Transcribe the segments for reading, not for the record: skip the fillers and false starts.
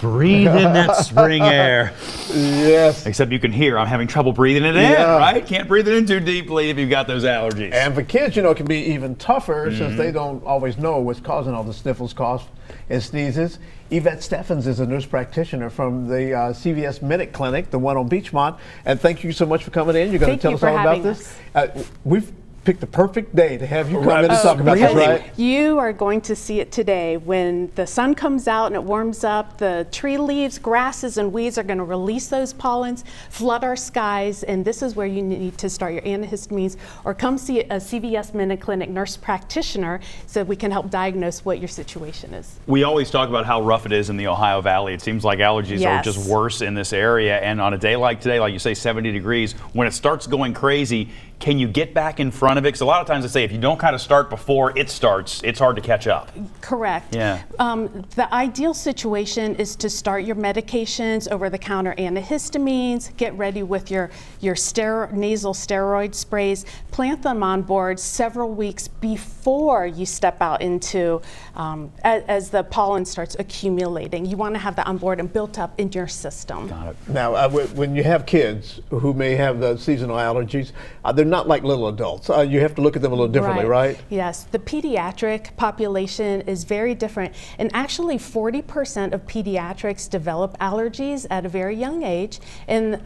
Breathe in that spring air. Yes. Except you can hear I'm having trouble breathing it in, right? Can't breathe it in too deeply if you've got those allergies. And for kids, you know, it can be even tougher since they don't always know what's causing all the sniffles, coughs, and sneezes. Yvette Steffens is a nurse practitioner from the CVS Minute Clinic, the one on Beachmont. And thank you so much for coming in. You're going to tell us all about this. We've picked the perfect day to have you come in and talk about this, right? You are going to see it today. When the sun comes out and it warms up, the tree leaves, grasses, and weeds are going to release those pollens, flood our skies, and this is where you need to start your antihistamines or come see a CVS Minute Clinic nurse practitioner so we can help diagnose what your situation is. We always talk about how rough it is in the Ohio Valley. It seems like allergies are just worse in this area, and on a day like today, like you say, 70 degrees, when it starts going crazy, can you get back in front of it? Because a lot of times they say if you don't kind of start before it starts, it's hard to catch up. Correct. Yeah. The ideal situation is to start your medications, over-the-counter antihistamines, get ready with your nasal steroid sprays, plant them on board several weeks before you step out into, as the pollen starts accumulating. You want to have that on board and built up in your system. Got it. Now, when you have kids who may have the seasonal allergies, they're not like little adults. You have to look at them a little differently, right? Yes, the pediatric population is very different. And actually 40% of pediatrics develop allergies at a very young age. And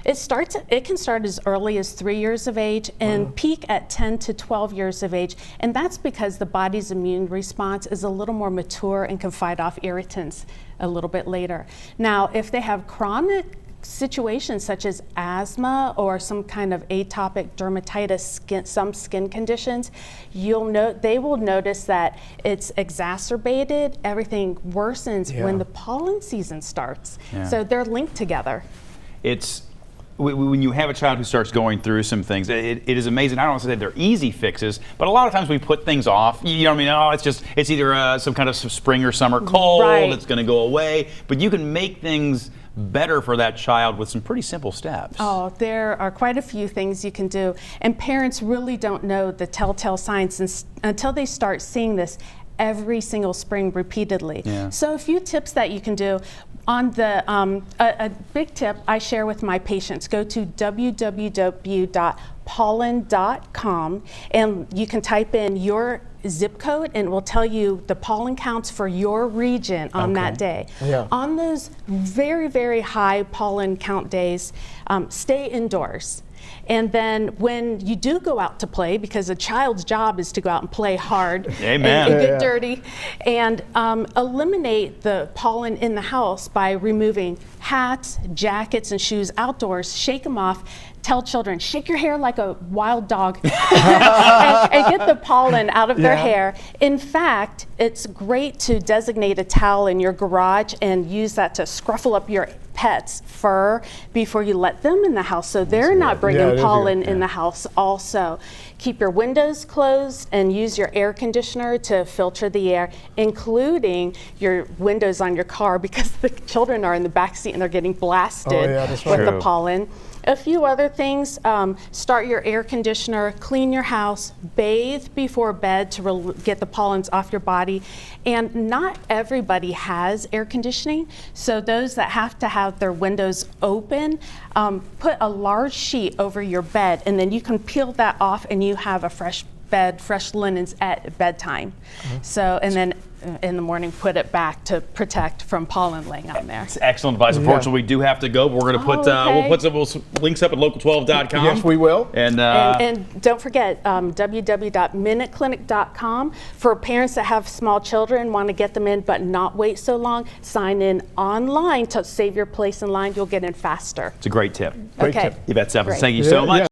it can start as early as 3 years of age and peak at 10 to 12 years of age. And that's because the body's immune response is a little more mature and can fight off irritants a little bit later. Now, if they have chronic situations such as asthma or some kind of atopic dermatitis, some skin conditions, they will notice that it's exacerbated, everything worsens when the pollen season starts. So they're linked together. When you have a child who starts going through some things, it is amazing. I don't want to say they're easy fixes, but a lot of times we put things off. You know what I mean? Oh, it's either some kind of spring or summer cold, it's going to go away. But you can make things better for that child with some pretty simple steps. Oh, there are quite a few things you can do. And parents really don't know the telltale signs until they start seeing this every single spring repeatedly. So a few tips that you can do. On the a big tip I share with my patients, go to www.pollen.com and you can type in your zip code and it will tell you the pollen counts for your region on that day. On those very, very high pollen count days, stay indoors. And then when you do go out to play, because a child's job is to go out and play hard and get dirty, and eliminate the pollen in the house by removing hats, jackets, and shoes outdoors, shake them off. Tell children, shake your hair like a wild dog and get the pollen out of their hair. In fact, it's great to designate a towel in your garage and use that to scruffle up your pet's fur before you let them in the house so they're not bringing pollen in the house also. Keep your windows closed and use your air conditioner to filter the air, including your windows on your car because the children are in the back seat and they're getting blasted with the pollen. A few other things, start your air conditioner, clean your house, bathe before bed to get the pollens off your body. And not everybody has air conditioning, so those that have to have their windows open, put a large sheet over your bed and then you can peel that off and you have a fresh bed, fresh linens at bedtime. So, and then in the morning, put it back to protect from pollen laying on there. It's excellent advice. Unfortunately, we do have to go, but we're going to put we'll put some links up at local12.com. Yes, we will. And don't forget www.minuteclinic.com for parents that have small children, want to get them in but not wait so long. Sign in online to save your place in line. You'll get in faster. It's a great tip. Great tip. Yvette Steffens, thank you so much.